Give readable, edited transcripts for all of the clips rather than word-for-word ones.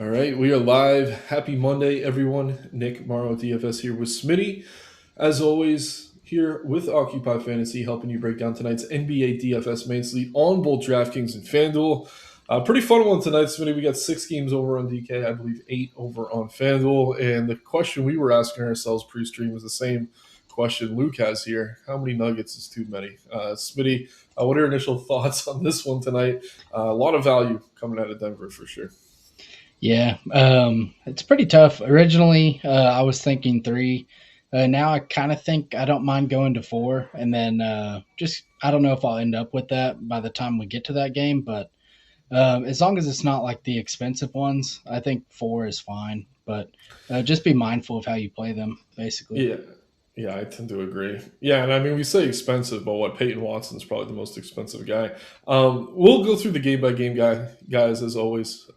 All right, we are live. Happy Monday, everyone. Nick Marro DFS here with Smitty. As always, here with Occupy Fantasy, helping you break down tonight's NBA DFS main slate on both DraftKings and FanDuel. Pretty fun one tonight, Smitty. We got 6 games over on DK, I believe 8 over on FanDuel. And the question we were asking ourselves pre-stream was the same question Luke has here. How many nuggets is too many? Smitty, what are your initial thoughts on this one tonight? A lot of value coming out of Denver for sure. Yeah, it's pretty tough. Originally, I was thinking three. Now I kind of think I don't mind going to four, and then just I don't know if I'll end up with that by the time we get to that game. But as long as it's not like the expensive ones, I think four is fine. But just be mindful of how you play them, basically. Yeah, yeah, I tend to agree. Yeah, and I mean we say expensive, but what Peyton Watson's probably the most expensive guy. We'll go through the game by game guys as always.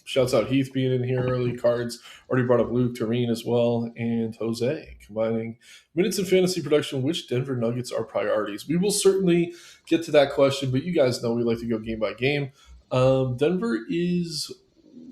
Shouts out Heath being in here early. Cards already brought up Luke Tureen as well, and Jose combining minutes and fantasy production. Which Denver Nuggets are priorities? We will certainly get to that question, but you guys know we like to go game by game. Denver is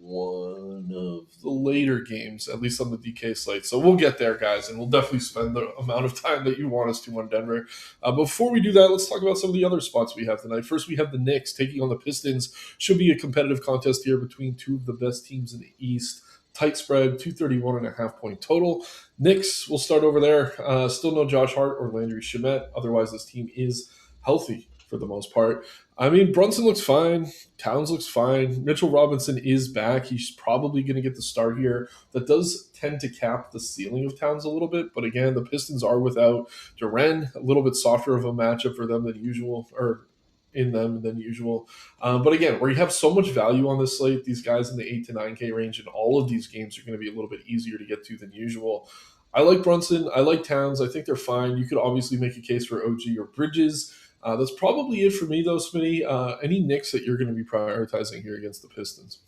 one of the later games, at least on the DK slate. So we'll get there, guys, and we'll definitely spend the amount of time that you want us to on Denver. Before we do that, let's talk about some of the other spots we have tonight. First, we have the Knicks taking on the Pistons. Should be a competitive contest here between two of the best teams in the East. Tight spread, 231.5 point total. Knicks, we'll start over there. Still no Josh Hart or Landry Shamet. Otherwise, this team is healthy for the most part. I mean, Brunson looks fine. Towns looks fine. Mitchell Robinson is back. He's probably going to get the start here. That does tend to cap the ceiling of Towns a little bit. But again, the Pistons are without Duren. A little bit softer of a matchup for them than usual, or in them than usual. But again, where you have so much value on this slate, these guys in the 8 to 9K range, and all of these games are going to be a little bit easier to get to than usual. I like Brunson. I like Towns. I think they're fine. You could obviously make a case for OG or Bridges. That's probably it for me, though, Smitty. Any Knicks that you're going to be prioritizing here against the Pistons?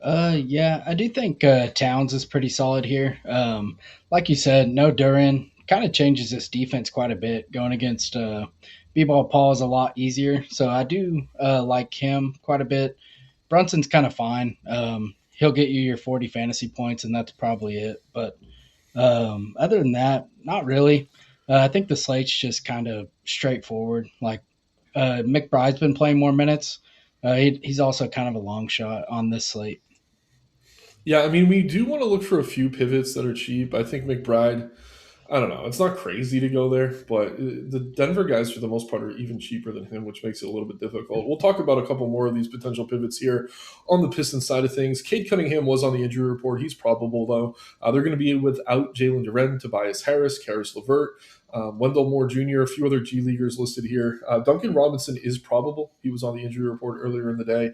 Yeah, I do think Towns is pretty solid here. Like you said, no Duran kind of changes this defense quite a bit. Going against B-ball Paul is a lot easier, so I do like him quite a bit. Brunson's kind of fine. He'll get you your 40 fantasy points, and that's probably it. But other than that, not really. I think the slate's just kind of straightforward. Like McBride's been playing more minutes. He's also kind of a long shot on this slate. Yeah, I mean, we do want to look for a few pivots that are cheap. I think McBride, I don't know. It's not crazy to go there, but the Denver guys, for the most part, are even cheaper than him, which makes it a little bit difficult. We'll talk about a couple more of these potential pivots here on the Pistons side of things. Cade Cunningham was on the injury report. He's probable, though. They're going to be without Jalen Duren, Tobias Harris, Karis LeVert, Wendell Moore Jr., a few other G Leaguers listed here. Duncan Robinson is probable. He was on the injury report earlier in the day.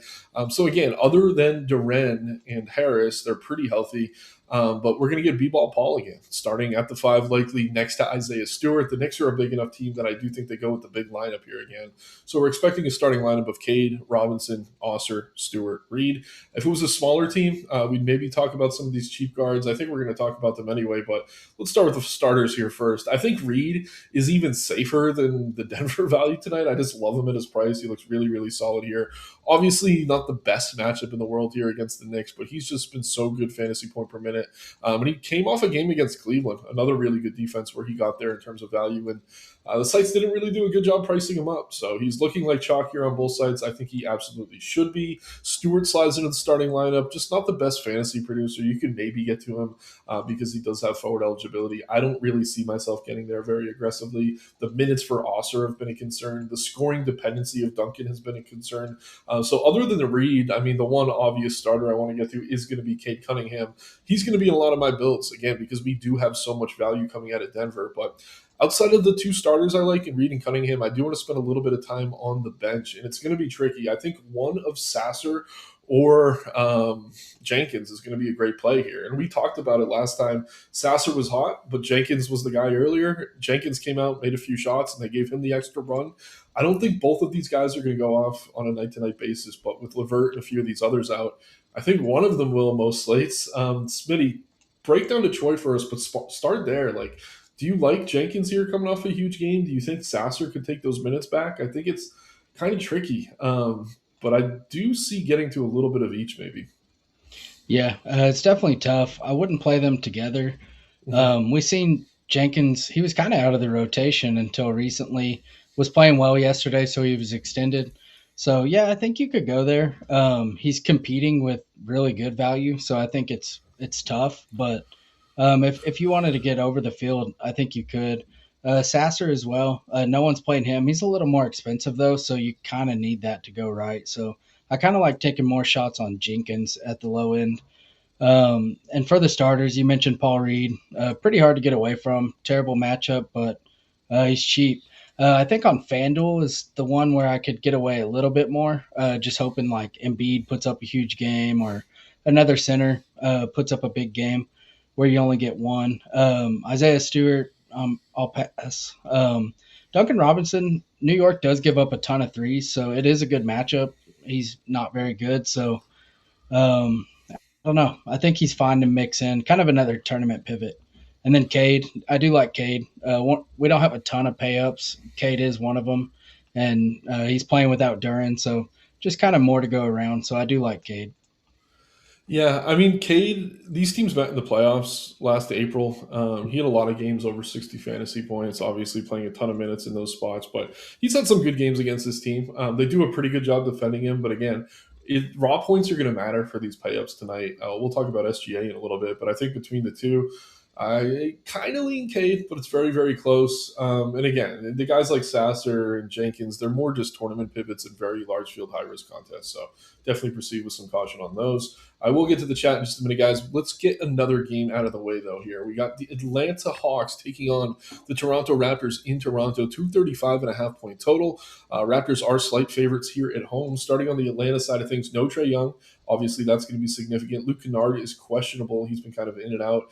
So again, other than Duren and Harris, they're pretty healthy. But we're going to get B-Ball Paul again, starting at the 5, likely next to Isaiah Stewart. The Knicks are a big enough team that I do think they go with the big lineup here again. So we're expecting a starting lineup of Cade, Robinson, Osser, Stewart, Reed. If it was a smaller team, we'd maybe talk about some of these cheap guards. I think we're going to talk about them anyway, but let's start with the starters here first. I think Reed is even safer than the Denver value tonight. I just love him at his price. He looks really, really solid here. Obviously, not the best matchup in the world here against the Knicks, but he's just been so good fantasy point per minute. And he came off a game against Cleveland, another really good defense where he got there in terms of value. And the sites didn't really do a good job pricing him up. So he's looking like chalk here on both sides. I think he absolutely should be. Stewart slides into the starting lineup, just not the best fantasy producer. You can maybe get to him because he does have forward eligibility. I don't really see myself getting there very aggressively. The minutes for Osser have been a concern. The scoring dependency of Duncan has been a concern. So other than the Reed, I mean, the one obvious starter I want to get to is going to be Cade Cunningham. He's going to be in a lot of my builds, again, because we do have so much value coming out of Denver. But outside of the two starters I like in Reed and Cunningham, I do want to spend a little bit of time on the bench, and it's going to be tricky. I think one of Sasser or Jenkins is going to be a great play here. And we talked about it last time. Sasser was hot, but Jenkins was the guy earlier. Jenkins came out, made a few shots, and they gave him the extra run. I don't think both of these guys are going to go off on a night-to-night basis, but with LeVert and a few of these others out, I think one of them will most slates. Smitty, break down Detroit for us, but start there. Like, do you like Jenkins here coming off a huge game? Do you think Sasser could take those minutes back? I think it's kind of tricky, but I do see getting to a little bit of each maybe. Yeah, it's definitely tough. I wouldn't play them together. Mhm. We seen Jenkins. He was kind of out of the rotation until recently. Was playing well yesterday, so he was extended. So yeah, I think you could go there. He's competing with really good value, so I think it's tough. But if you wanted to get over the field, I think you could. Sasser as well. No one's playing him. He's a little more expensive though, so you kind of need that to go right. So I kind of like taking more shots on Jenkins at the low end. And for the starters, you mentioned Paul Reed. Pretty hard to get away from. Terrible matchup, but he's cheap. I think on FanDuel is the one where I could get away a little bit more. Just hoping like Embiid puts up a huge game or another center puts up a big game where you only get one. Isaiah Stewart, I'll pass. Duncan Robinson, New York does give up a ton of threes, so it is a good matchup. He's not very good, so I don't know. I think he's fine to mix in, kind of another tournament pivot. And then Cade, I do like Cade. We don't have a ton of pay ups. Cade is one of them, and he's playing without Duran, so just kind of more to go around. So I do like Cade. Yeah, I mean, Cade, these teams met in the playoffs last April. He had a lot of games over 60 fantasy points, obviously playing a ton of minutes in those spots, but he's had some good games against this team. They do a pretty good job defending him, but again, raw points are going to matter for these payups tonight. We'll talk about SGA in a little bit, but I think between the two, I kind of lean Cade, but it's very, very close. And again, the guys like Sasser and Jenkins, they're more just tournament pivots in very large field, high risk contests. So definitely proceed with some caution on those. I will get to the chat in just a minute, guys. Let's get another game out of the way, though, here. We got the Atlanta Hawks taking on the Toronto Raptors in Toronto, 235.5 point total. Raptors are slight favorites here at home. Starting on the Atlanta side of things, no Trae Young. Obviously, that's going to be significant. Luke Kennard is questionable. He's been kind of in and out.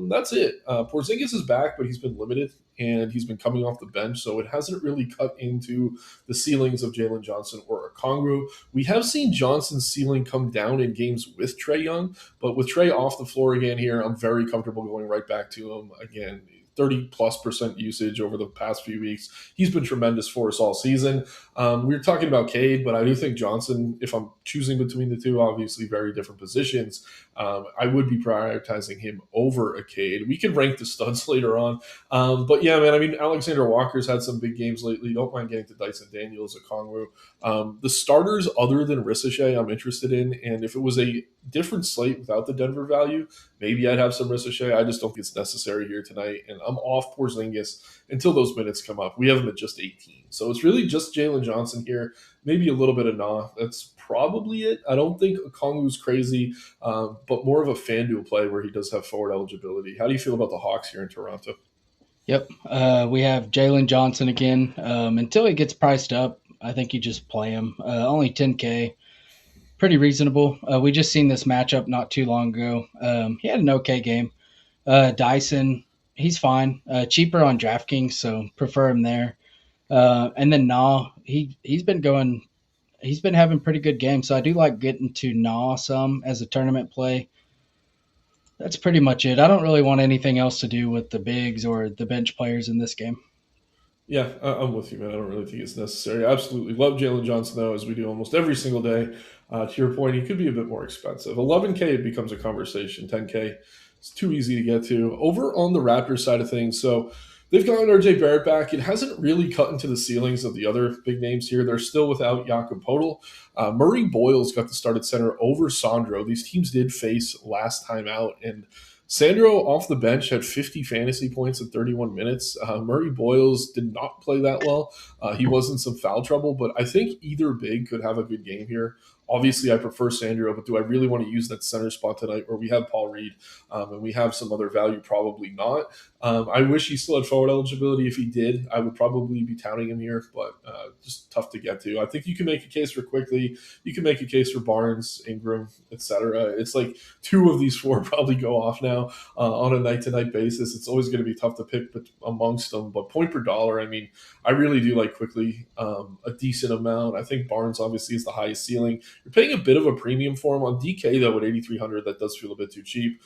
That's it. Porzingis is back, but he's been limited and he's been coming off the bench, so it hasn't really cut into the ceilings of Jalen Johnson or Okongwu. We have seen Johnson's ceiling come down in games with Trae Young, but with Trae off the floor again here, I'm very comfortable going right back to him again. 30+% usage over the past few weeks. He's been tremendous for us all season. We were talking about Cade, but I do think Johnson, if I'm choosing between the two, obviously very different positions, I would be prioritizing him over a Cade. We can rank the studs later on. But yeah, man, I mean, Alexander Walker's had some big games lately. Don't mind getting to Dyson Daniels, Okongwu. The starters other than Ricochet, I'm interested in. And if it was a different slate without the Denver value, maybe I'd have some Ricochet. I just don't think it's necessary here tonight. And I'm off Porzingis until those minutes come up. We have him at just 18. So it's really just Jalen Johnson here, maybe a little bit of Nah. That's probably it. I don't think Okongwu's crazy, but more of a FanDuel play where he does have forward eligibility. How do you feel about the Hawks here in Toronto? Yep. We have Jalen Johnson again. Until he gets priced up, I think you just play him. Only 10K. Pretty reasonable. We just seen this matchup not too long ago. He had an okay game. Dyson, he's fine. Cheaper on DraftKings, so prefer him there. And then Nah, he's been going. He's been having pretty good games, so I do like getting to Nah some as a tournament play. That's pretty much it. I don't really want anything else to do with the bigs or the bench players in this game. Yeah, I'm with you, man. I don't really think it's necessary. I absolutely love Jalen Johnson, though, as we do almost every single day. To your point, he could be a bit more expensive. 11K, it becomes a conversation. 10K, it's too easy to get to. Over on the Raptors side of things, so they've gotten RJ Barrett back. It hasn't really cut into the ceilings of the other big names here. They're still without Jakob Podol. Murray Boyles got the start at center over Sandro. These teams did face last time out, and Sandro off the bench had 50 fantasy points in 31 minutes. Murray Boyles did not play that well. He was in some foul trouble, but I think either big could have a good game here. Obviously, I prefer Sandro, but do I really want to use that center spot tonight where we have Paul Reed and we have some other value? Probably not. I wish he still had forward eligibility. If he did, I would probably be touting him here, but just tough to get to. I think you can make a case for Quickly. You can make a case for Barnes, Ingram, etc. It's like two of these four probably go off now on a night-to-night basis. It's always going to be tough to pick amongst them, but point per dollar, I mean, I really do like Quickly a decent amount. I think Barnes obviously is the highest ceiling. You're paying a bit of a premium for him on DK though at 8,300. That does feel a bit too cheap.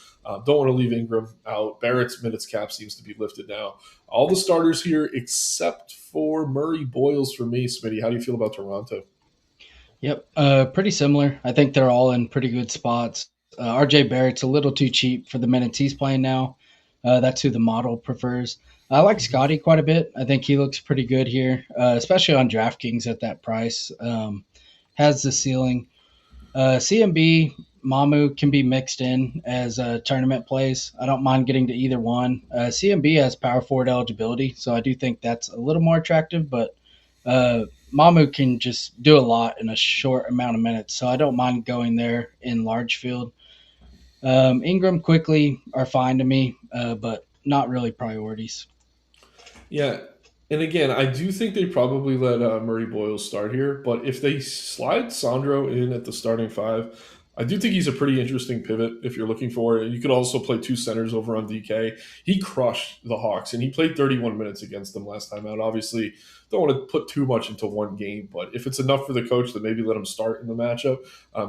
Don't want to leave Ingram out. Barrett's minutes cap seems to be lifted now. All the starters here except for Murray Boyles for me. Smitty, how do you feel about Toronto? Yep, pretty similar. I think they're all in pretty good spots. RJ Barrett's a little too cheap for the minutes he's playing now. That's who the model prefers. I like Mhm. Scotty quite a bit. I think he looks pretty good here, especially on DraftKings at that price. Has the ceiling. CMB Mamu can be mixed in as tournament plays. I don't mind getting to either one. CMB has power forward eligibility, so I do think that's a little more attractive. But Mamu can just do a lot in a short amount of minutes, so I don't mind going there in large field. Ingram quickly are fine to me, but not really priorities. Yeah, and again, I do think they probably let Murray Boyle start here, but if they slide Sandro in at the starting five, I do think he's a pretty interesting pivot if you're looking for it. You could also play two centers over on DK. He crushed the Hawks, and he played 31 minutes against them last time out. Obviously, don't want to put too much into one game, but if it's enough for the coach to maybe let him start in the matchup,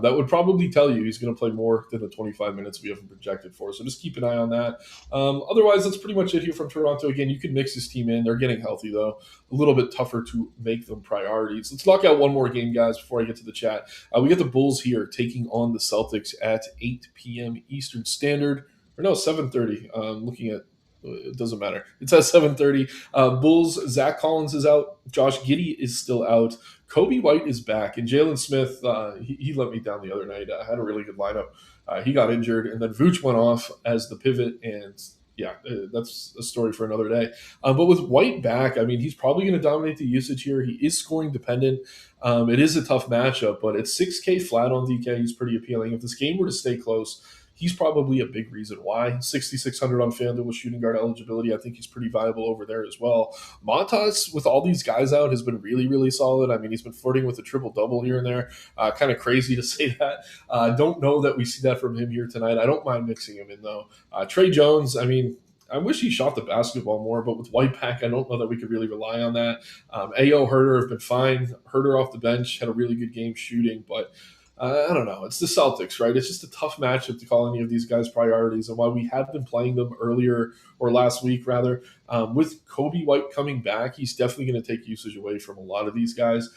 that would probably tell you he's going to play more than the 25 minutes we have him projected for. So just keep an eye on that. Otherwise, that's pretty much it here from Toronto. Again, you can mix this team in. They're getting healthy, though. A little bit tougher to make them priorities. Let's knock out one more game, guys, before I get to the chat. We get the Bulls here taking on the Celtics at 8 p.m. Eastern Standard. Or no, 7:30. Looking at it doesn't matter. It's at 7:30. Bulls. Zach Collins is out. Josh Giddey is still out. Kobe White is back, and Jalen Smith. He let me down the other night. Had a really good lineup. He got injured, and then Vooch went off as the pivot, and yeah, that's a story for another day. But with White back, I mean, he's probably going to dominate the usage here. He is scoring dependent. It is a tough matchup, but at 6K flat on DK, he's pretty appealing. If this game were to stay close, he's probably a big reason why. 6,600 on FanDuel with shooting guard eligibility. I think he's pretty viable over there as well. Montas, with all these guys out, has been really, really solid. I mean, he's been flirting with a triple double here and there. Kind of crazy to say that. I don't know that we see that from him here tonight. I don't mind mixing him in, though. Trey Jones, I mean, I wish he shot the basketball more, but with White back, I don't know that we could really rely on that. Ao Herter have been fine. Herter off the bench had a really good game shooting, but I don't know. It's the Celtics, right? It's just a tough matchup to call any of these guys priorities. And while we had been playing them earlier or last week, rather, with Kobe White coming back, he's definitely going to take usage away from a lot of these guys.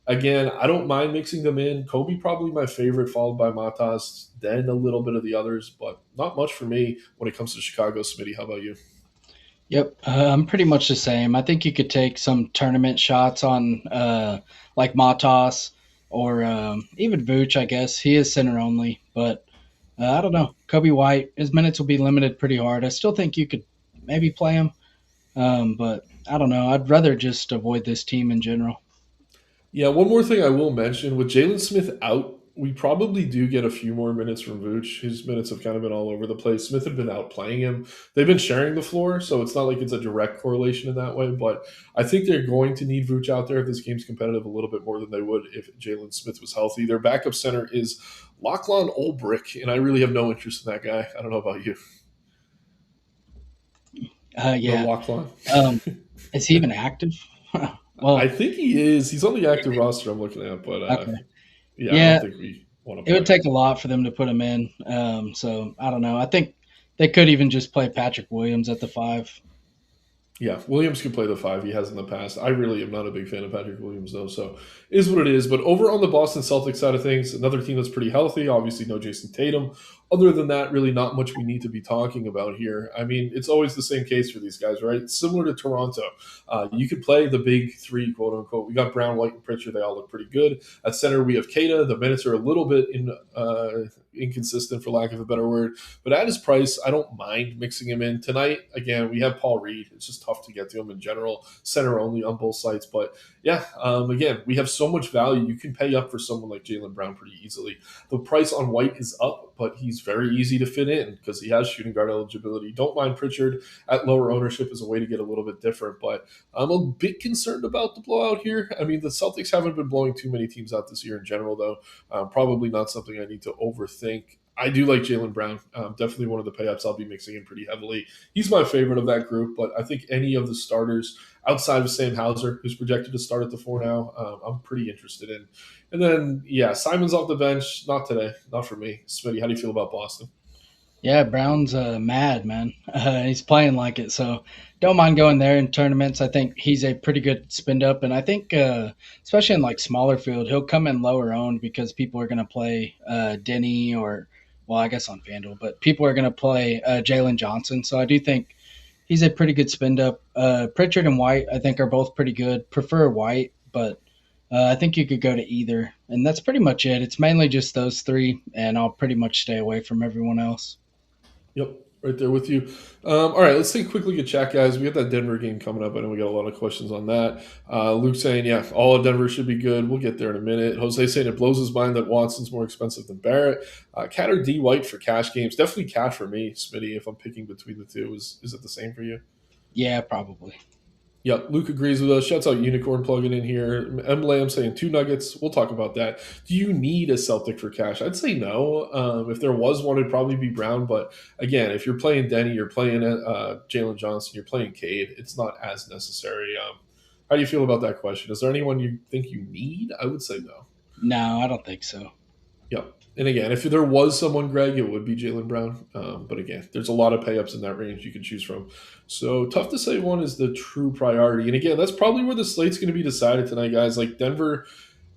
Again, I don't mind mixing them in. Kobe probably my favorite, followed by Matas, then a little bit of the others, but not much for me when it comes to Chicago. Smitty, how about you? Yep, I'm pretty much the same. I think you could take some tournament shots on like Matas or even Vooch. I guess he is center only, but I don't know. Kobe White, his minutes will be limited pretty hard. I still think you could maybe play him, but I don't know. I'd rather just avoid this team in general. Yeah, one more thing I will mention with Jalen Smith out, we probably do get a few more minutes from Vooch. His minutes have kind of been all over the place. Smith had been out playing him. They've been sharing the floor, so it's not like it's a direct correlation in that way. But I think they're going to need Vooch out there if this game's competitive a little bit more than they would if Jalen Smith was healthy. Their backup center is Lachlan Olbrich, and I really have no interest in that guy. I don't know about you. No Yeah. Lachlan. Um, is he even active? I Well, think he is. He's on the active roster I'm looking at, but okay. yeah, I don't Yeah, think we want to it would play. take a lot for them to put him in. So I don't know. I think they could even just play Patrick Williams at the five. Yeah, Williams can play the five. He has in the past. I really am not a big fan of Patrick Williams, though. So it is what it is. But over on the Boston Celtics side of things, another team that's pretty healthy. Obviously, no Jason Tatum. Other than that, really not much we need to be talking about here. I mean, it's always the same case for these guys, right? Similar to Toronto. You could play the big three, quote unquote. We got Brown, White, and Pritchard. They all look pretty good. At center, we have Kata. The minutes are a little bit inconsistent, for lack of a better word. But at his price, I don't mind mixing him in. Tonight, again, we have Paul Reed. It's just tough to get to him in general, center only on both sites. But yeah, again, we have so much value. You can pay up for someone like Jaylen Brown pretty easily. The price on White is up, but he's very easy to fit in because he has shooting guard eligibility. Don't mind Pritchard at lower ownership as a way to get a little bit different. But I'm a bit concerned about the blowout here. I mean, the Celtics haven't been blowing too many teams out this year in general, though. Probably not something I need to overthink. I do like Jaylen Brown. Definitely one of the payups I'll be mixing in pretty heavily. He's my favorite of that group, but I think any of the starters outside of Sam Hauser, who's projected to start at the four now, I'm pretty interested in. And then, yeah, Simon's off the bench. Not today. Not for me. Smitty, how do you feel about Boston? Yeah, Brown's mad, man. He's playing like it, so don't mind going there in tournaments. I think he's a pretty good spin up, and I think especially in like smaller field, he'll come in lower owned because people are going to play Denny or well, I guess on FanDuel, but people are going to play Jalen Johnson. So I do think he's a pretty good spend up. Pritchard and White, I think, are both pretty good. Prefer White, but I think you could go to either. And that's pretty much it. It's mainly just those three, and I'll pretty much stay away from everyone else. Yep, right there with you. All right, let's take a quick look at chat, guys. We got that Denver game coming up. I know we got a lot of questions on that. Luke saying, yeah, all of Denver should be good. We'll get there in a minute. Jose saying it blows his mind that Watson's more expensive than Barrett. Cat or D White for cash games? Definitely Cat for me, Smitty, if I'm picking between the two. Is it the same for you? Yeah, probably. Yep, Luke agrees with us. Shouts out Unicorn plugging in here. M. Lamb saying 2 Nuggets. We'll talk about that. Do you need a Celtic for cash? I'd say no. If there was one, it'd probably be Brown. But again, if you're playing Denny, you're playing Jalen Johnson, you're playing Cade, it's not as necessary. How do you feel about that question? Is there anyone you think you need? I would say no. No, I don't think so. Yep. And again, if there was someone, Greg, it would be Jalen Brown. But again, there's a lot of pay ups in that range you can choose from. So tough to say one is the true priority. And again, that's probably where the slate's going to be decided tonight, guys. Like Denver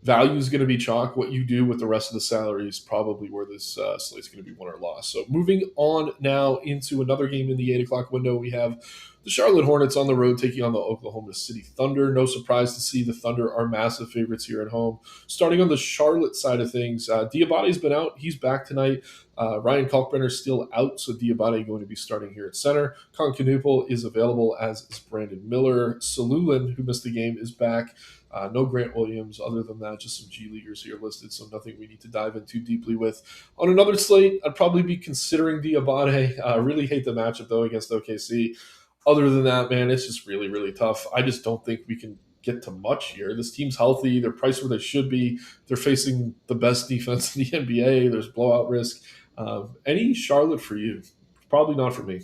value is going to be chalk. What you do with the rest of the salary is probably where this slate's going to be won or lost. So moving on now into another game in the 8 o'clock window, we have the Charlotte Hornets on the road taking on the Oklahoma City Thunder. No surprise to see the Thunder are massive favorites here at home. Starting on the Charlotte side of things, Diabate's been out. He's back tonight. Ryan Kalkbrenner's still out, so Diabate going to be starting here at center. Concanupel is available, as is Brandon Miller. Salulin, who missed the game, is back. No Grant Williams. Other than that, just some G Leaguers here listed, so nothing we need to dive in too deeply with. On another slate, I'd probably be considering Diabate. I really hate the matchup, though, against OKC. Other than that, man, it's just really, really tough. I just don't think we can get to much here. This team's healthy. They're priced where they should be. They're facing the best defense in the NBA. There's blowout risk. Any Charlotte for you? Probably not for me.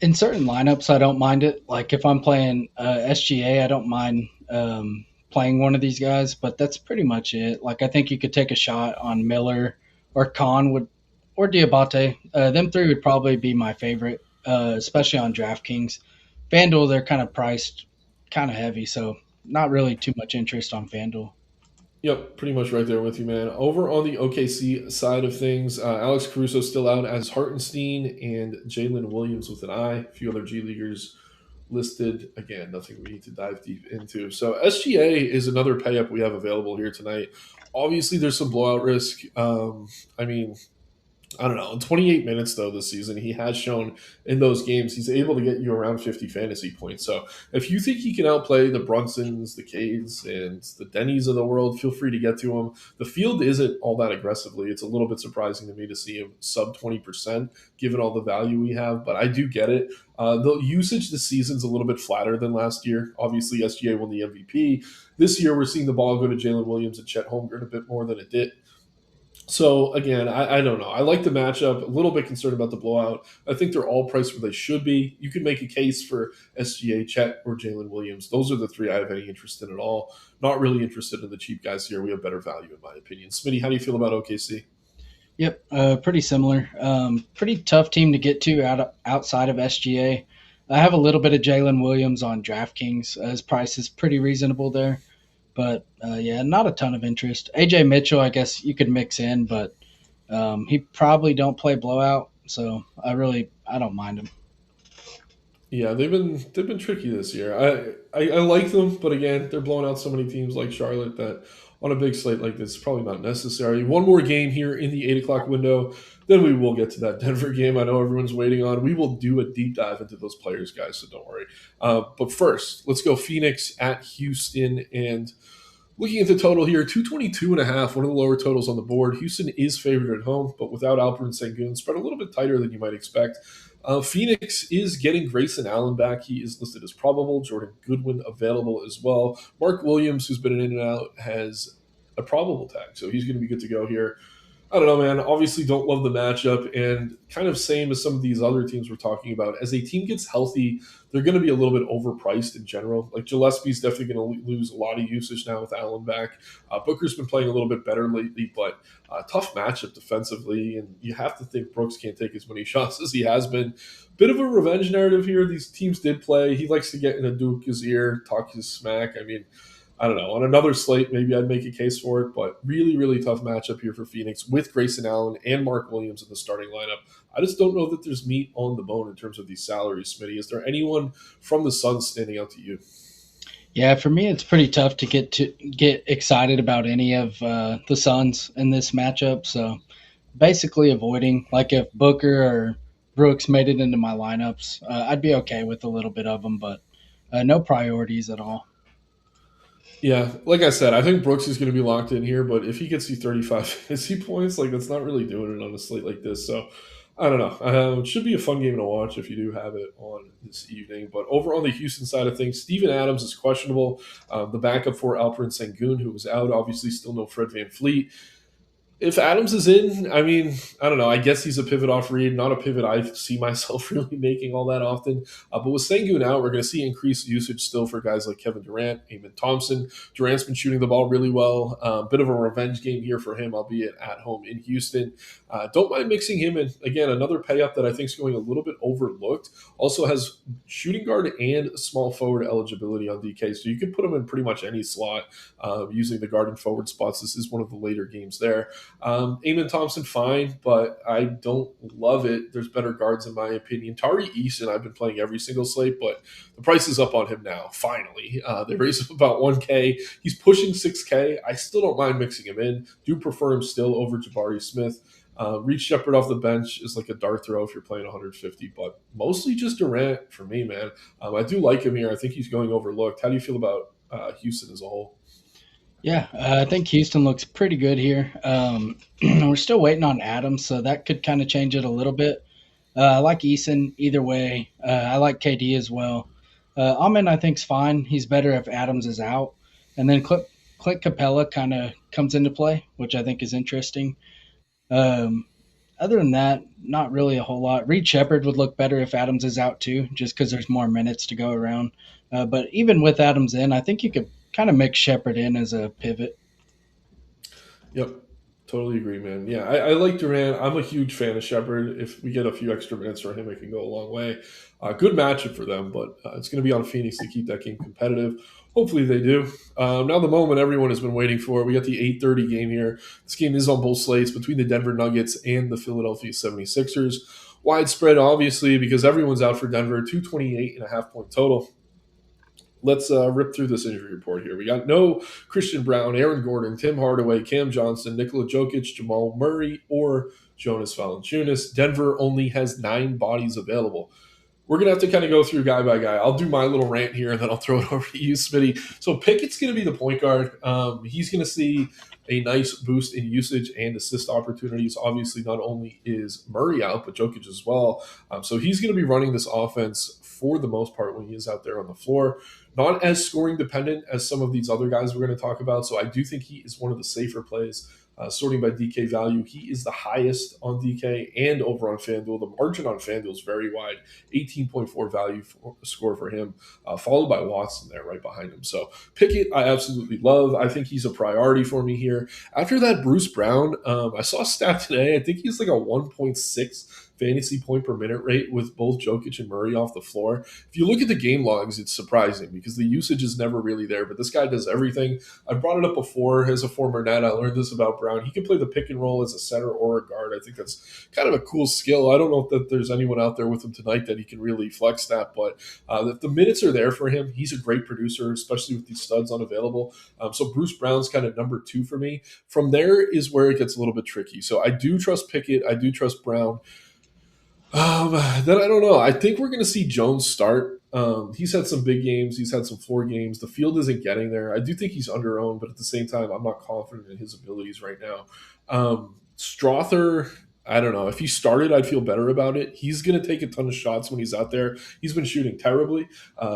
In certain lineups, I don't mind it. Like if I'm playing SGA, I don't mind playing one of these guys, but that's pretty much it. Like I think you could take a shot on Miller or Khan would or Diabate. Them three would probably be my favorite, especially on DraftKings. FanDuel, they're kind of priced kind of heavy, so not really too much interest on FanDuel. Yep, pretty much right there with you, man. Over on the OKC side of things, Alex Caruso still out as Hartenstein and Jalen Williams with an eye. A few other G Leaguers listed. Again, nothing we need to dive deep into. So SGA is another pay up we have available here tonight. Obviously, there's some blowout risk. I mean, I don't know. In 28 minutes, though, this season, he has shown in those games he's able to get you around 50 fantasy points. So if you think he can outplay the Brunsons, the Cades, and the Denny's of the world, feel free to get to him. The field isn't all that aggressively. It's a little bit surprising to me to see him sub 20%, given all the value we have, but I do get it. The usage this season's a little bit flatter than last year. Obviously, SGA won the MVP. This year, we're seeing the ball go to Jalen Williams and Chet Holmgren a bit more than it did. So again, I don't know. I like the matchup. A little bit concerned about the blowout. I think they're all priced where they should be. You can make a case for SGA, Chet, or Jalen Williams. Those are the three I have any interest in at all. Not really interested in the cheap guys here. We have better value, in my opinion. Smitty, how do you feel about OKC? Yep, pretty similar. Pretty tough team to get to outside of SGA. I have a little bit of Jalen Williams on DraftKings. His price is pretty reasonable there, but yeah, not a ton of interest. AJ Mitchell, I guess you could mix in, but he probably don't play blowout, so I don't mind him. Yeah, they've been tricky this year. I like them, but again, they're blowing out so many teams like Charlotte that on a big slate like this, probably not necessary. One more game here in the 8 o'clock window, then we will get to that Denver game. I know everyone's waiting on. We will do a deep dive into those players, guys, so don't worry. But first, let's go Phoenix at Houston. And looking at the total here, 222.5, one of the lower totals on the board. Houston is favored at home, but without Alperen Sengun, spread a little bit tighter than you might expect. Phoenix is getting Grayson Allen back. He is listed as probable. Jordan Goodwin available as well. Mark Williams, who's been in and out, has a probable tag, so he's going to be good to go here. I don't know, man. Obviously, don't love the matchup, and kind of same as some of these other teams we're talking about. As a team gets healthy, they're going to be a little bit overpriced in general. Like Gillespie's definitely going to lose a lot of usage now with Allen back. Booker's been playing a little bit better lately, but tough matchup defensively, and you have to think Brooks can't take as many shots as he has been. Bit of a revenge narrative here. These teams did play. He likes to get in a Duke's ear, talk his smack. I mean, I don't know. On another slate, maybe I'd make a case for it, but really, really tough matchup here for Phoenix with Grayson Allen and Mark Williams in the starting lineup. I just don't know that there's meat on the bone in terms of these salaries, Smitty. Is there anyone from the Suns standing out to you? Yeah, for me, it's pretty tough to get excited about any of the Suns in this matchup. So basically, avoiding like if Booker or Brooks made it into my lineups, I'd be okay with a little bit of them, but no priorities at all. Yeah, like I said, I think Brooks is going to be locked in here, but if he gets you 35 fantasy points, like that's not really doing it on a slate like this. So I don't know. It should be a fun game to watch if you do have it on this evening. But over on the Houston side of things, Steven Adams is questionable. The backup for Alperen Sengun, who was out, obviously still no Fred Van Fleet. If Adams is in, I mean, I don't know. I guess he's a pivot off read, not a pivot I see myself really making all that often. But with Sengun out, we're going to see increased usage still for guys like Kevin Durant, Eamon Thompson. Durant's been shooting the ball really well. Bit of a revenge game here for him, albeit at home in Houston. Don't mind mixing him in. Again, another pay up that I think is going a little bit overlooked. Also has shooting guard and small forward eligibility on DK, so you can put him in pretty much any slot using the guard and forward spots. This is one of the later games there. Eamon Thompson, fine, but I don't love it. There's better guards in my opinion. Tari Eason, I've been playing every single slate, but the price is up on him now. Finally, they raised him about 1K. He's pushing 6K. I still don't mind mixing him in. Do prefer him still over Jabari Smith. Reed Shepard off the bench is like a dart throw if you're playing 150, but mostly just Durant for me, man. I do like him here. I think he's going overlooked. How do you feel about Houston as a whole? Yeah, I think Houston looks pretty good here. We're still waiting on Adams, so that could kind of change it a little bit. I like Eason either way. I like KD as well. Amin, I think's fine. He's better if Adams is out, and then Clint Capella kind of comes into play, which I think is interesting. Um, Other than that, not really a whole lot. Reed Shepard would look better if Adams is out too, just because there's more minutes to go around. But even with Adams in, I think you could kind of mix Shepard in as a pivot. Yep. Totally agree, man. Yeah, I like Durant. I'm a huge fan of Shepard. If we get a few extra minutes for him, it can go a long way. Good matchup for them, but it's going to be on Phoenix to keep that game competitive. Hopefully they do. Now the moment everyone has been waiting for. We got the 8:30 game here. This game is on both slates between the Denver Nuggets and the Philadelphia 76ers. Widespread, obviously, because everyone's out for Denver. 228.5 point total. Let's rip through this injury report here. We got no Christian Brown, Aaron Gordon, Tim Hardaway, Cam Johnson, Nikola Jokic, Jamal Murray, or Jonas Valanciunas. Denver only has 9 bodies available. We're going to have to kind of go through guy by guy. I'll do my little rant here, and then I'll throw it over to you, Smitty. So Pickett's going to be the point guard. He's going to see a nice boost in usage and assist opportunities. Obviously, not only is Murray out, but Jokic as well. So he's going to be running this offense for the most part when he is out there on the floor. Not as scoring dependent as some of these other guys we're going to talk about. So I do think he is one of the safer plays. Sorting by DK value, he is the highest on DK and over on FanDuel. The margin on FanDuel is very wide, 18.4 value score for him, followed by Watson there right behind him. So Pickett, I absolutely love. I think he's a priority for me here. After that, Bruce Brown, I saw a stat today. I think he's like a 1.6 fantasy point per minute rate with both Jokic and Murray off the floor. If you look at the game logs, it's surprising because the usage is never really there, but this guy does everything. I brought it up before as a former net. I learned this about Brown. He can play the pick and roll as a center or a guard. I think that's kind of a cool skill. I don't know if there's anyone out there with him tonight that he can really flex that, but if the minutes are there for him, he's a great producer, especially with these studs unavailable. So Bruce Brown's kind of number 2 for me. From there is where it gets a little bit tricky. So I do trust Pickett. I do trust Brown. Then I don't know. I think we're going to see Jones start. He's had some big games. He's had some floor games. The field isn't getting there. I do think he's under-owned, but at the same time, I'm not confident in his abilities right now. Strother, I don't know. If he started, I'd feel better about it. He's going to take a ton of shots when he's out there. He's been shooting terribly.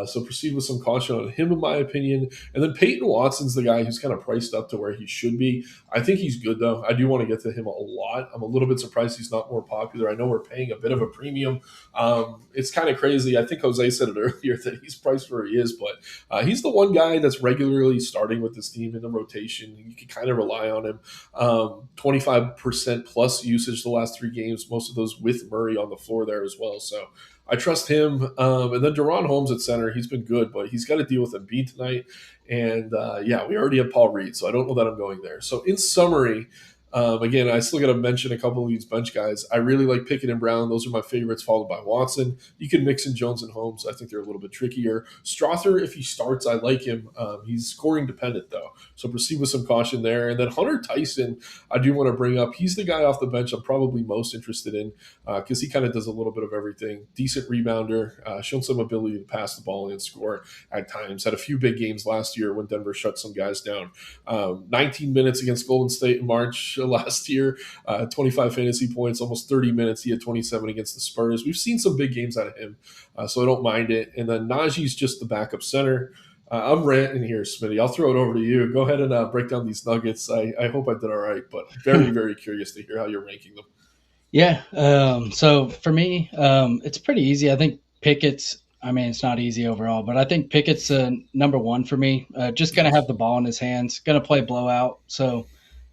So proceed with some caution on him, in my opinion. And then Peyton Watson's the guy who's kind of priced up to where he should be. I think he's good, though. I do want to get to him a lot. I'm a little bit surprised he's not more popular. I know we're paying a bit of a premium. It's kind of crazy. I think Jose said it earlier that he's priced where he is, but he's the one guy that's regularly starting with this team in the rotation. You can kind of rely on him. 25% plus usage the last 3 games, most of those with Murray on the floor there as well. So I trust him. And then De'Ron Holmes at center, he's been good, but he's got to deal with Embiid tonight. And yeah, we already have Paul Reed, so I don't know that I'm going there. So in summary, again, I still got to mention a couple of these bench guys. I really like Pickett and Brown. Those are my favorites, followed by Watson. You can mix in Jones and Holmes. I think they're a little bit trickier. Strother, if he starts, I like him. He's scoring dependent, though. So proceed with some caution there. And then Hunter Tyson, I do want to bring up. He's the guy off the bench I'm probably most interested in because he kind of does a little bit of everything. Decent rebounder, shown some ability to pass the ball and score at times. Had a few big games last year when Denver shut some guys down. 19 minutes against Golden State in March last year, 25 fantasy points, almost 30 minutes. He had 27 against the Spurs. We've seen some big games out of him, so I don't mind it. And then Najee's just the backup center. I'm ranting here, Smitty. I'll throw it over to you. Go ahead and break down these nuggets. I hope I did all right, but very, very curious to hear how you're ranking them. Yeah. So for me, it's pretty easy. I think Pickett's. I mean, it's not easy overall, but I think Pickett's number one for me. Just gonna have the ball in his hands. Gonna play blowout. So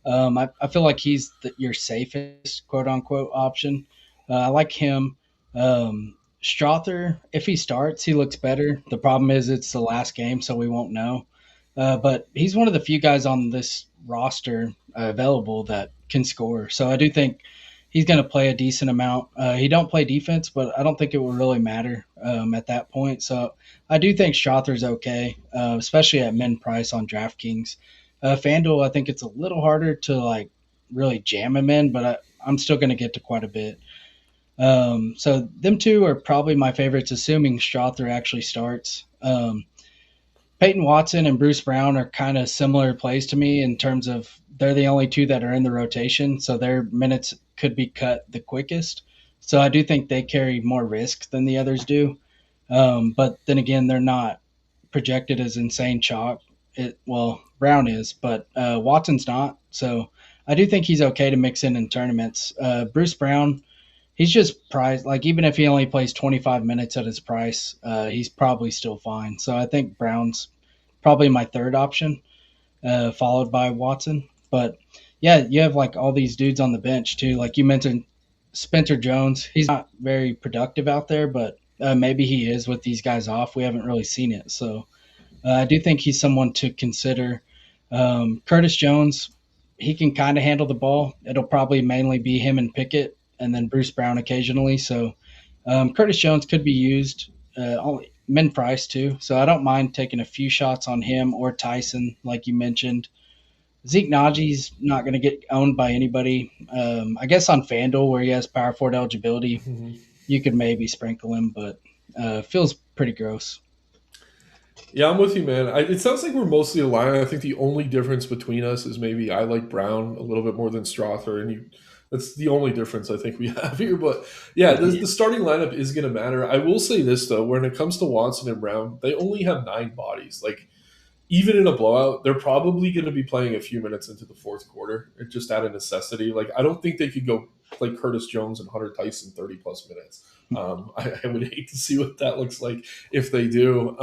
I feel like he's your safest quote unquote option. I like him. Strother, if he starts, he looks better. The problem is it's the last game, so we won't know. But he's one of the few guys on this roster available that can score. So I do think he's going to play a decent amount. He don't play defense, but I don't think it will really matter at that point. So I do think Strother's okay, especially at min price on DraftKings. FanDuel, I think it's a little harder to like really jam him in, but I'm still going to get to quite a bit. So them two are probably my favorites, assuming Strother actually starts. Peyton Watson and Bruce Brown are kind of similar plays to me in terms of they're the only two that are in the rotation, so their minutes could be cut the quickest. So I do think they carry more risk than the others do. But then again, they're not projected as insane chalk. Well, Brown is, but Watson's not. So I do think he's okay to mix in tournaments. Bruce Brown, he's just priced like even if he only plays 25 minutes at his price, he's probably still fine. So I think Brown's probably my third option, followed by Watson. But yeah, you have like all these dudes on the bench too. Like you mentioned, Spencer Jones. He's not very productive out there, but maybe he is with these guys off. We haven't really seen it, so I do think he's someone to consider. Curtis Jones, he can kind of handle the ball. It'll probably mainly be him and Pickett, and then Bruce Brown occasionally. So Curtis Jones could be used only min price too. So I don't mind taking a few shots on him or Tyson, like you mentioned. Zeke Najee's not going to get owned by anybody. I guess on FanDuel where he has power forward eligibility, you could maybe sprinkle him, but feels pretty gross. Yeah, I'm with you, man. It sounds like we're mostly aligned. I think the only difference between us is maybe I like Brown a little bit more than Strother, and you. That's the only difference I think we have here. But yeah, the starting lineup is going to matter. I will say this though: when it comes to Watson and Brown, they only have 9 bodies. Like even in a blowout, they're probably going to be playing a few minutes into the fourth quarter. It's just out of necessity. Like I don't think they could go play Curtis Jones and Hunter Tyson 30 plus minutes. I would hate to see what that looks like if they do.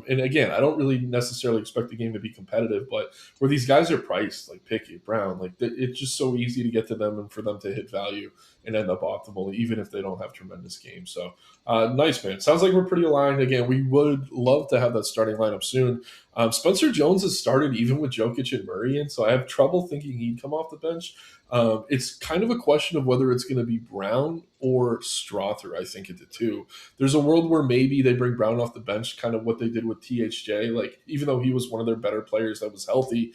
And again, I don't really necessarily expect the game to be competitive, but where these guys are priced, like Pickett, Brown, like it's just so easy to get to them and for them to hit value and end up optimally, even if they don't have tremendous games. So nice, man. Sounds like we're pretty aligned. Again, we would love to have that starting lineup soon. Spencer Jones has started even with Jokic and Murray in, so I have trouble thinking he'd come off the bench. It's kind of a question of whether it's going to be Brown or Strother, I think, at the two. There's a world where maybe they bring Brown off the bench, kind of what they did with THJ. Like, even though he was one of their better players that was healthy,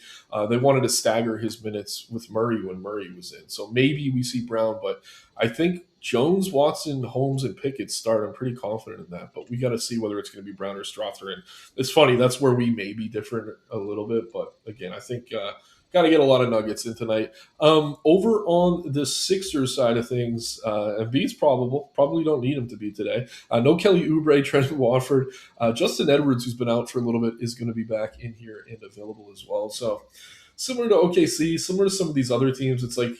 they wanted to stagger his minutes with Murray when Murray was in. So maybe we see Brown, but I think Jones, Watson, Holmes, and Pickett start. I'm pretty confident in that, but we got to see whether it's going to be Brown or Strother. And it's funny, that's where we may be different a little bit. But again, I think got to get a lot of nuggets in tonight. Over on the Sixers side of things, Embiid's probably don't need him to be today. No Kelly Oubre, Trent Watford. Justin Edwards, who's been out for a little bit, is going to be back in here and available as well. So similar to OKC, similar to some of these other teams. It's like,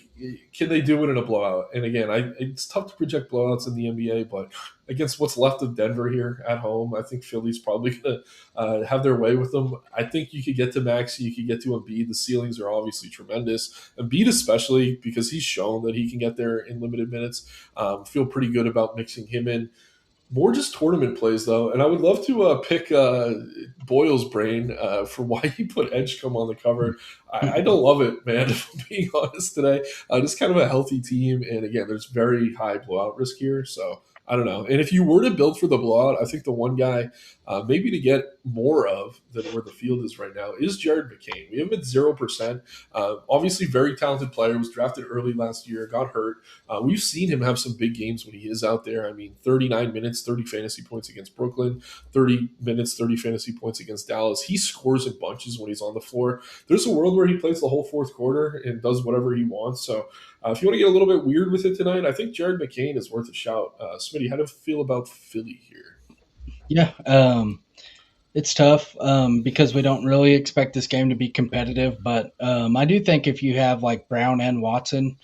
can they do it in a blowout? And again, it's tough to project blowouts in the NBA, but against what's left of Denver here at home, I think Philly's probably going to have their way with them. I think you could get to Maxey, you could get to Embiid. The ceilings are obviously tremendous. Embiid, especially because he's shown that he can get there in limited minutes. Feel pretty good about mixing him in. More just tournament plays though, and I would love to pick Boyle's brain for why he put Edgecombe on the cover. I don't love it, man. If I'm being honest today, just kind of a healthy team, and again, there's very high blowout risk here, so I don't know. And if you were to build for the blowout, I think the one guy maybe to get more of than where the field is right now is Jared McCain. We have him at 0%. Obviously, very talented player. Was drafted early last year, got hurt. We've seen him have some big games when he is out there. I mean, 39 minutes, 30 fantasy points against Brooklyn, 30 minutes, 30 fantasy points against Dallas. He scores in bunches when he's on the floor. There's a world where he plays the whole fourth quarter and does whatever he wants. So if you want to get a little bit weird with it tonight, I think Jared McCain is worth a shout. Smitty, how do you feel about Philly here? Yeah, it's tough because we don't really expect this game to be competitive. But I do think if you have like Brown and Watson,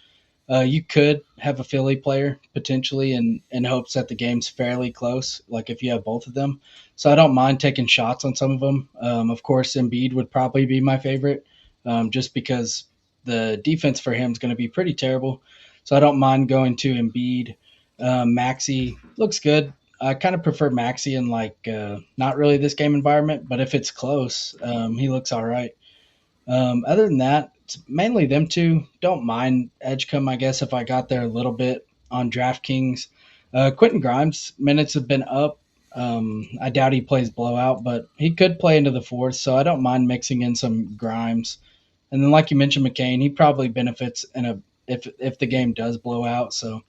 you could have a Philly player potentially in hopes that the game's fairly close, like if you have both of them. So I don't mind taking shots on some of them. Of course, Embiid would probably be my favorite just because the defense for him is going to be pretty terrible. So I don't mind going to Embiid. Maxi looks good. I kind of prefer Maxi in like not really this game environment, but if it's close, he looks all right. Other than that, it's mainly them two. Don't mind Edgecombe, I guess, if I got there a little bit on DraftKings. Quentin Grimes minutes have been up. I doubt he plays blowout, but he could play into the fourth, so I don't mind mixing in some Grimes. And then, like you mentioned, McCain, he probably benefits in a if the game does blow out. So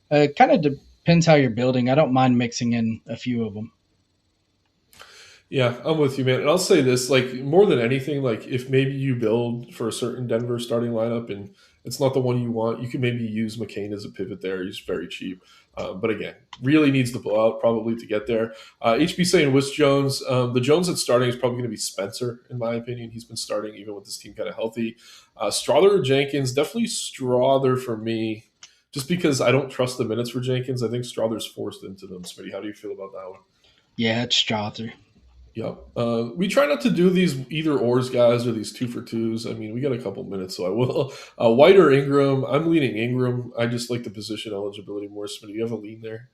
it kind of depends how you're building. I don't mind mixing in a few of them. Yeah, I'm with you, man. And I'll say this, like more than anything, like if maybe you build for a certain Denver starting lineup and it's not the one you want, you can maybe use McCain as a pivot there. He's very cheap. But again, really needs the blowout probably to get there. HB saying Wist Jones. The Jones that's starting is probably going to be Spencer, in my opinion. He's been starting even with this team kind of healthy. Strother or Jenkins, definitely Strother for me, just because I don't trust the minutes for Jenkins. I think Strother's forced into them. Smitty, how do you feel about that one? Yeah, it's Strother. Yep. We try not to do these either ors guys or these two for twos. I mean, we got a couple minutes, so I will. White or Ingram? I'm leaning Ingram. I just like the position eligibility more. So do you have a lean there?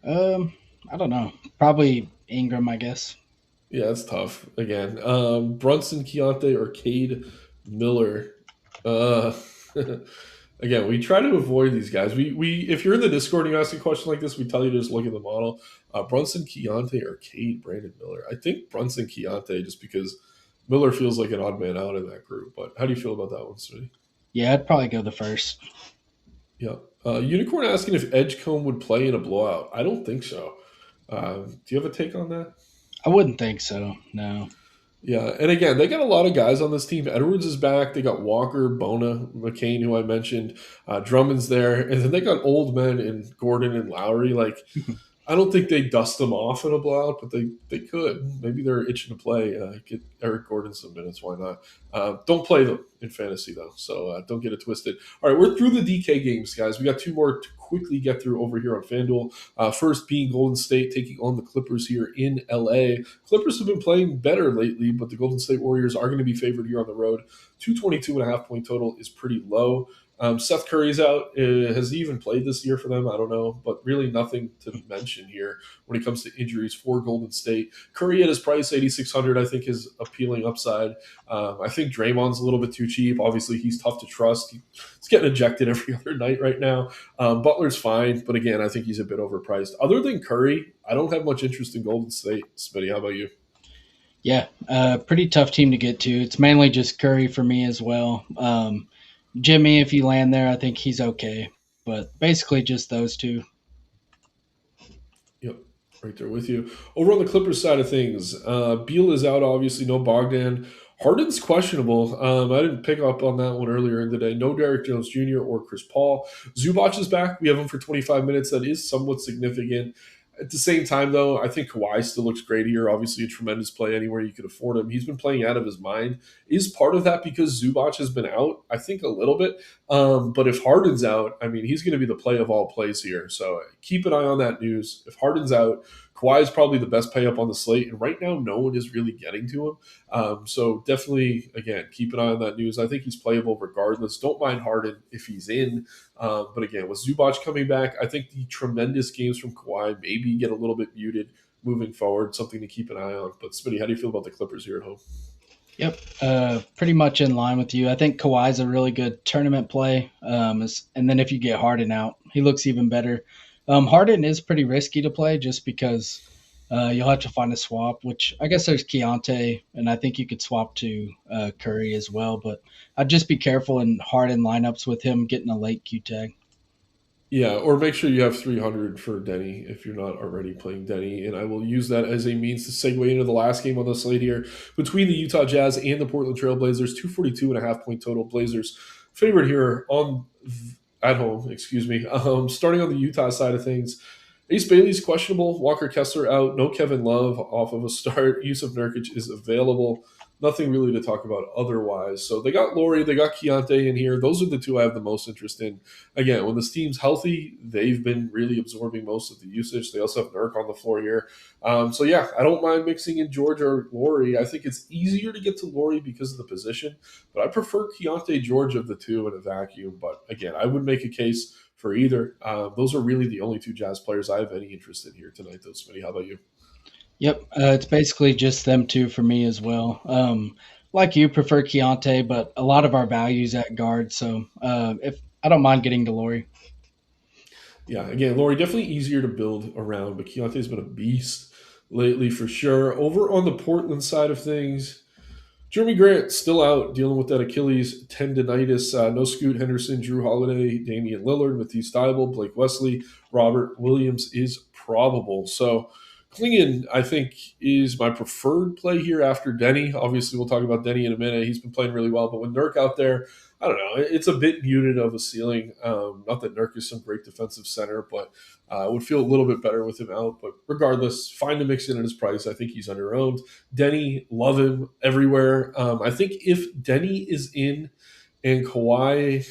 Um, I don't know. Probably Ingram, I guess. Yeah, it's tough. Again, Brunson, Keontae, or Cade Miller. Uh, Again, we try to avoid these guys. We if you're in the Discord and you ask a question like this, we tell you to just look at the model. Brunson, Keontae, or Cade Brandon Miller. I think Brunson, Keontae, just because Miller feels like an odd man out in that group. But how do you feel about that one, Smitty? Yeah, I'd probably go the first. Yeah. Unicorn asking if Edgecombe would play in a blowout. I don't think so. Do you have a take on that? I wouldn't think so. No. Yeah, and again, they got a lot of guys on this team. Edwards is back. They got Walker, Bona, McCain, who I mentioned. Drummond's there, and then they got old men in Gordon and Lowry. Like, I don't think they dust them off in a blowout, but they could. Maybe they're itching to play. Get Eric Gordon some minutes. Why not? Don't play them in fantasy though, so don't get it twisted. All right, we're through the DK games, guys. We got two more to quickly get through over here on FanDuel. First being Golden State taking on the Clippers here in LA. Clippers have been playing better lately, but the Golden State Warriors are going to be favored here on the road. 222.5 point total is pretty low. Seth Curry's out. Has he even played this year for them? I don't know, but really nothing to mention here when it comes to injuries for Golden State. Curry at his price, 8,600, I think is appealing upside. I think Draymond's a little bit too cheap. Obviously, he's tough to trust. He's getting ejected every other night right now. Butler's fine, but again, I think he's a bit overpriced. Other than Curry, I don't have much interest in Golden State. Smitty, how about you? Yeah, pretty tough team to get to. It's mainly just Curry for me as well. Jimmy, if you land there, I think he's okay. But basically, just those two. Yep, right there with you. Over on the Clippers side of things, Beal is out, obviously, no Bogdan. Harden's questionable. I didn't pick up on that one earlier in the day. No Derrick Jones Jr. or Chris Paul. Zubac is back. We have him for 25 minutes. That is somewhat significant. At the same time, though, I think Kawhi still looks great here. Obviously, a tremendous play anywhere you could afford him. He's been playing out of his mind. Is part of that because Zubac has been out? I think a little bit. But if Harden's out, I mean, he's going to be the play of all plays here. So keep an eye on that news. If Harden's out, Kawhi is probably the best pay up on the slate. And right now, no one is really getting to him. So definitely, again, keep an eye on that news. I think he's playable regardless. Don't mind Harden if he's in. But again, with Zubac coming back, I think the tremendous games from Kawhi maybe get a little bit muted moving forward. Something to keep an eye on. But Smitty, how do you feel about the Clippers here at home? Yep, pretty much in line with you. I think Kawhi's a really good tournament play. And then if you get Harden out, he looks even better. Harden is pretty risky to play just because you'll have to find a swap, which I guess there's Keontae, and I think you could swap to Curry as well. But I'd just be careful in Harden lineups with him getting a late Q tag. Yeah, or make sure you have 300 for Denny if you're not already playing Denny. And I will use that as a means to segue into the last game on the slate here between the Utah Jazz and the Portland Trailblazers. 242.5 point total. Blazers favorite here on at home, excuse me. Starting on the Utah side of things, Ace Bailey's questionable. Walker Kessler out. No Kevin Love off of a start. Yusuf Nurkic is available. Nothing really to talk about otherwise. So they got Laurie, they got Keontae in here. Those are the two I have the most interest in. Again, when this team's healthy, they've been really absorbing most of the usage. They also have Nurk on the floor here. So yeah, I don't mind mixing in George or Laurie. I think it's easier to get to Laurie because of the position, but I prefer Keontae George of the two in a vacuum. But again, I would make a case for either. Those are really the only two Jazz players I have any interest in here tonight, though. Smitty, how about you? Yep, it's basically just them two for me as well. Like you, prefer Keontae, but a lot of our values at guard. So if I don't mind getting to Laurie. Yeah, again, Laurie, definitely easier to build around, but Keontae's been a beast lately for sure. Over on the Portland side of things, Jeremy Grant still out dealing with that Achilles tendonitis. No Scoot Henderson, Drew Holiday, Damian Lillard, Matisse Thybulle, Blake Wesley, Robert Williams is probable. So Klingon, I think, is my preferred play here after Denny. Obviously, we'll talk about Denny in a minute. He's been playing really well, but with Nurk out there, I don't know. It's a bit muted of a ceiling. Not that Nurk is some great defensive center, but I would feel a little bit better with him out. But regardless, find a mix in at his price. I think he's underowned. Denny, love him everywhere. I think if Denny is in and Kawhi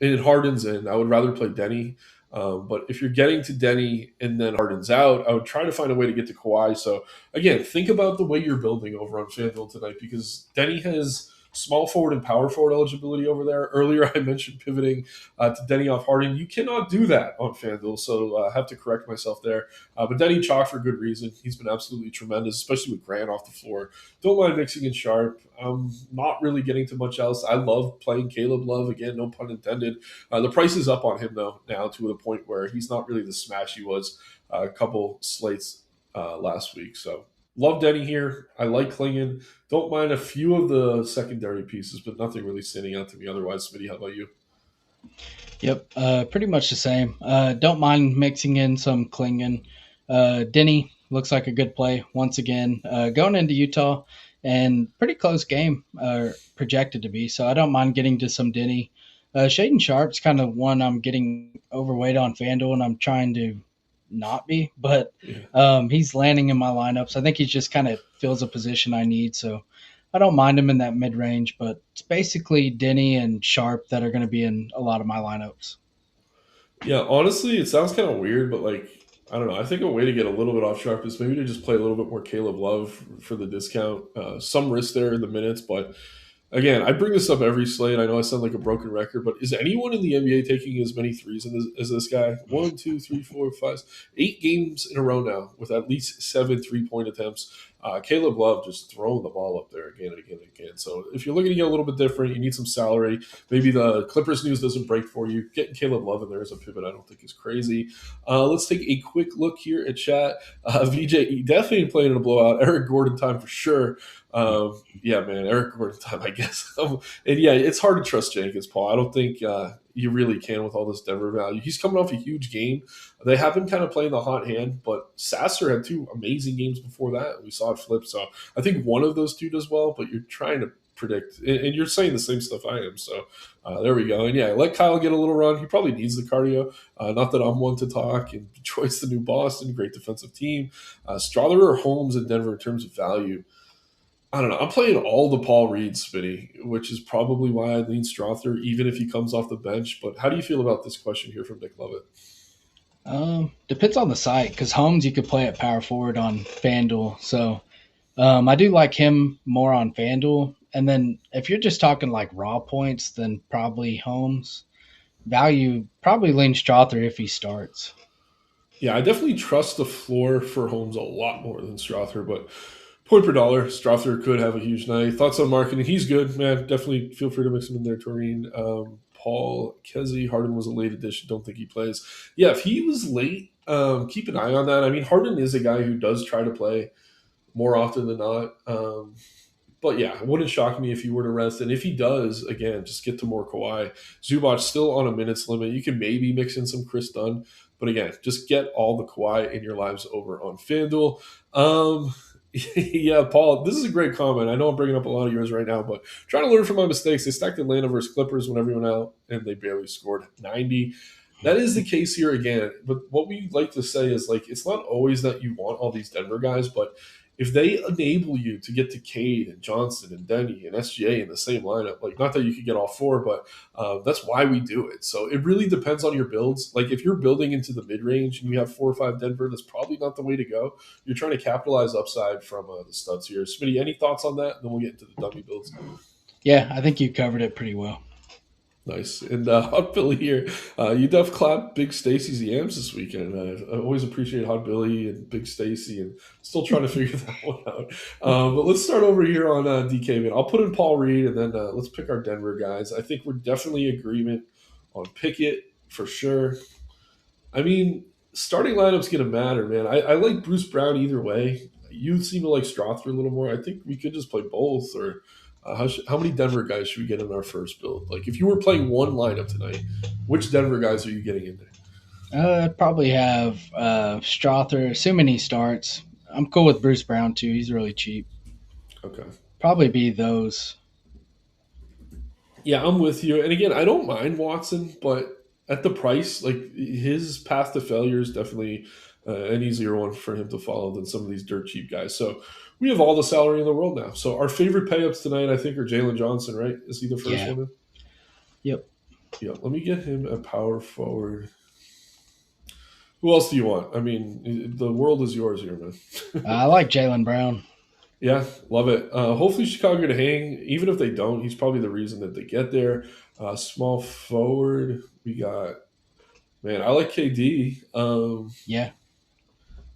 and Harden's in, I would rather play Denny. But if you're getting to Denny and then Harden's out, I would try to find a way to get to Kawhi. So again, think about the way you're building over on FanDuel tonight because Denny has small forward and power forward eligibility over there. Earlier, I mentioned pivoting to Denny off Harden. You cannot do that on FanDuel, so I have to correct myself there. But Denny chalk for good reason. He's been absolutely tremendous, especially with Grant off the floor. Don't mind mixing in Sharp. I'm not really getting to much else. I love playing Caleb Love. Again, no pun intended. The price is up on him, though, now to the point where he's not really the smash he was a couple slates last week. So love Denny here. I like Klingon. Don't mind a few of the secondary pieces, but nothing really standing out to me otherwise. Smitty, how about you? Yep, pretty much the same. Don't mind mixing in some Klingon. Denny looks like a good play once again. Going into Utah, and pretty close game projected to be. So I don't mind getting to some Denny. Shaden Sharp's kind of one I'm getting overweight on FanDuel, and I'm trying to not be, but Yeah. he's landing in my lineups. I think he just kind of fills a position I need. So I don't mind him in that mid range, but it's basically Denny and Sharp that are going to be in a lot of my lineups. Yeah, honestly, it sounds kind of weird, but like, I don't know. I think a way to get a little bit off sharp is maybe to just play a little bit more Caleb Love for the discount. Some risk there in the minutes, but again, I bring this up every slate. I know I sound like a broken record, but is anyone in the NBA taking as many threes as this guy? One, two, three, four, five, 8 games in a row now with at least 7 3-point attempts. Caleb Love just throwing the ball up there again and again and again. So if you're looking to get a little bit different, you need some salary. Maybe the Clippers news doesn't break for you. Getting Caleb Love in there as a pivot, I don't think is crazy. Let's take a quick look here at chat. VJ definitely ain't playing in a blowout. Eric Gordon time for sure. Yeah, man, Eric Gordon time, I guess. And yeah, it's hard to trust Jenkins, Paul. I don't think you really can with all this Denver value. He's coming off a huge game. They have been kind of playing the hot hand, but Sasser had 2 amazing games before that. We saw it flip. So I think one of those two does well, but you're trying to predict. And you're saying the same stuff I am. So there we go. And yeah, let Kyle get a little run. He probably needs the cardio. Not that I'm one to talk. And Detroit's the new Boston, great defensive team. Strother or Holmes in Denver in terms of value. I don't know. I'm playing all the Paul Reed, Smitty, which is probably why I lean Strother, even if he comes off the bench. But how do you feel about this question here from Nick Lovett? Depends on the site because Holmes you could play at power forward on FanDuel. So I do like him more on FanDuel. And then if you're just talking like raw points, then probably Holmes. Value probably lean Strother if he starts. Yeah, I definitely trust the floor for Holmes a lot more than Strother, but point per dollar, Strother could have a huge night. Thoughts on marketing? He's good, man. Definitely feel free to mix him in there, Toreen. Paul Kesey, Harden was a late addition. Don't think he plays. Yeah, if he was late, keep an eye on that. I mean, Harden is a guy who does try to play more often than not. But yeah, it wouldn't shock me if he were to rest. And if he does, again, just get to more Kawhi. Zubac still on a minutes limit. You can maybe mix in some Chris Dunn. But again, just get all the Kawhi in your lives over on FanDuel. Yeah, Paul, this is a great comment. I know I'm bringing up a lot of yours right now, but trying to learn from my mistakes. They stacked Atlanta versus Clippers when everyone out, and they barely scored 90. That is the case here again. But what we like to say is like it's not always that you want all these Denver guys, but if they enable you to get to Cade and Johnson and Denny and SGA in the same lineup, like not that you could get all four, but that's why we do it. So it really depends on your builds. Like if you're building into the mid range and you have 4 or 5 Denver, that's probably not the way to go. You're trying to capitalize upside from the studs here. Smitty, any thoughts on that? Then we'll get into the dummy builds. Yeah, I think you covered it pretty well. Nice. And Hot Billy here. You def clap Big Stacy's yams this weekend. I always appreciate Hot Billy and Big Stacy and still trying to figure that one out. But let's start over here on DK, man. I'll put in Paul Reed and then let's pick our Denver guys. I think we're definitely in agreement on Pickett for sure. I mean, starting lineup's going to matter, man. I like Bruce Brown either way. You seem to like Strother a little more. I think we could just play both. Or how many Denver guys should we get in our first build? Like, if you were playing one lineup tonight, which Denver guys are you getting in there? I'd probably have Strother, assuming he starts. I'm cool with Bruce Brown too. He's really cheap. Okay. Probably be those. Yeah, I'm with you. And again, I don't mind Watson, but at the price, like his path to failure is definitely an easier one for him to follow than some of these dirt cheap guys. So we have all the salary in the world now. So our favorite pay ups tonight, I think, are Jalen Johnson, right? Is he the first Yeah. one in? Yep. Yeah, let me get him a power forward. Who else do you want? I mean, the world is yours here, man. I like Jalen Brown. Yeah, love it. Hopefully, Chicago to hang. Even if they don't, he's probably the reason that they get there. Small forward, we got man. I like KD. Yeah.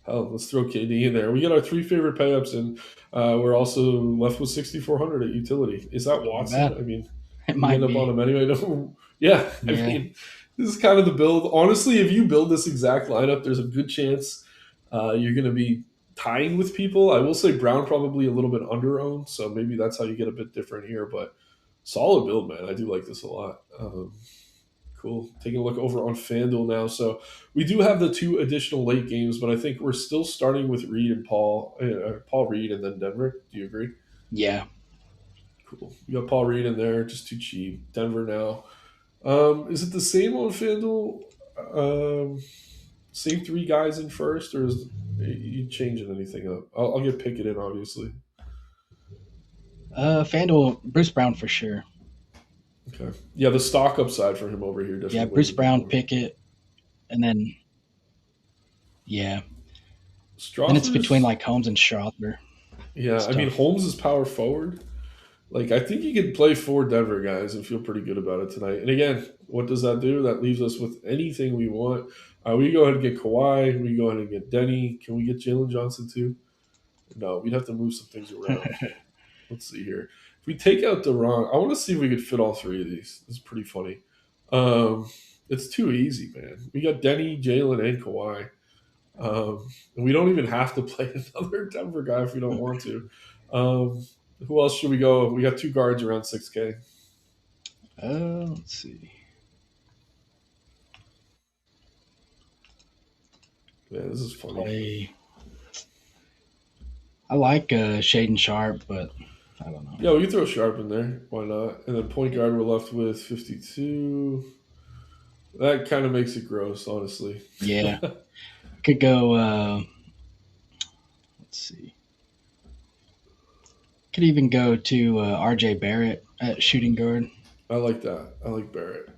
Hell, let's throw KD in there. We got our 3 favorite payups, and we're also left with 6,400 at utility. Is that Not Watson? bad. I mean, It we end might up on be. him anyway. No, yeah, I Yeah. mean, this is kind of the build. Honestly, if you build this exact lineup, there's a good chance you're going to be tying with people. I will say Brown probably a little bit under owned, so maybe that's how you get a bit different here. But solid build, man. I do like this a lot. Cool. Taking a look over on FanDuel now. So we do have the 2 additional late games, but I think we're still starting with Reed and Paul Reed, and then Denver. Do you agree? Yeah. Cool. You got Paul Reed in there, just too cheap. Denver now. Is it the same on FanDuel? Same 3 guys in first, or is you changing anything up? I'll get Pickett in, obviously. FanDuel, Bruce Brown for sure. Okay. Yeah, the stock upside for him over here Yeah, definitely weighs Bruce a bit Brown, more. Pickett, and then yeah, then it's between Strother's, like Holmes and Strother. yeah, It's I mean, tough. Holmes is power forward. Like, I think you could play 4 Denver guys and feel pretty good about it tonight. And again, what does that do? That leaves us with anything we want. We go ahead and get Kawhi. We go ahead and get Denny. Can we get Jalen Johnson too? No, we'd have to move some things around. Let's see here. If we take out Durant, I want to see if we could fit all 3 of these. This is pretty funny. Um, it's too easy, man. We got Denny, Jalen, and Kawhi. And we don't even have to play another Denver guy if we don't want to. Um, who else should we go? We got 2 guards around 6K. Let's see. Man, this is funny. Play. I like Shaden Sharp, but I don't know. Yeah, we can throw Sharp in there. Why not? And then point guard, we're left with 52. That kind of makes it gross, honestly. Yeah, could go. Let's see. Could even go to R.J. Barrett at shooting guard. I like that. I like Barrett.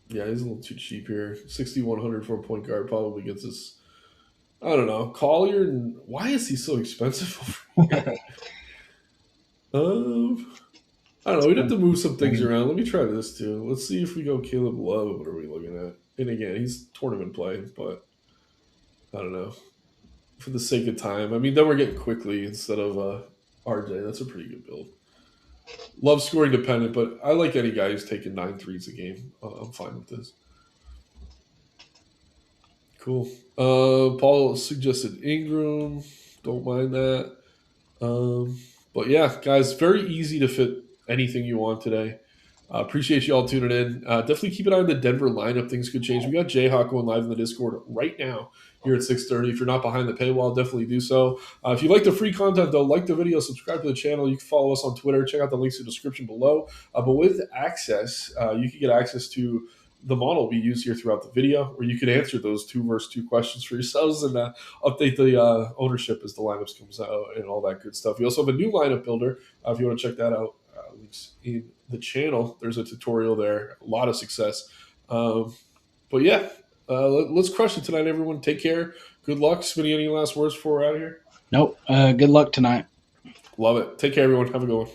Yeah, he's a little too cheap here. 6,100 for a point guard probably gets us. I don't know. Collier, why is he so expensive over here? Um, I don't know. We'd have to move some things around. Let me try this too. Let's see if we go Caleb Love. What are we looking at? And again, he's tournament play, but I don't know. For the sake of time, I mean, then we're getting quickly instead of RJ. That's a pretty good build. Love scoring dependent, but I like any guy who's taking 9 threes a game. I'm fine with this. Cool. Paul suggested Ingram. Don't mind that. Um, but yeah, guys, very easy to fit anything you want today. Appreciate you all tuning in. Definitely keep an eye on the Denver lineup. Things could change. We got Jayhawk going live in the Discord right now here at 6:30. If you're not behind the paywall, definitely do so. If you like the free content, though, like the video, subscribe to the channel. You can follow us on Twitter. Check out the links in the description below. But with access, you can get access to the model we use here throughout the video, where you can answer those 2 versus 2 questions for yourselves and update the ownership as the lineups comes out and all that good stuff. We also have a new lineup builder. If you want to check that out, links in the channel. There's a tutorial there. A lot of success. But yeah, let's crush it tonight, everyone. Take care. Good luck. Smitty, any last words before we're out of here? Nope. Good luck tonight. Love it. Take care, everyone. Have a good one.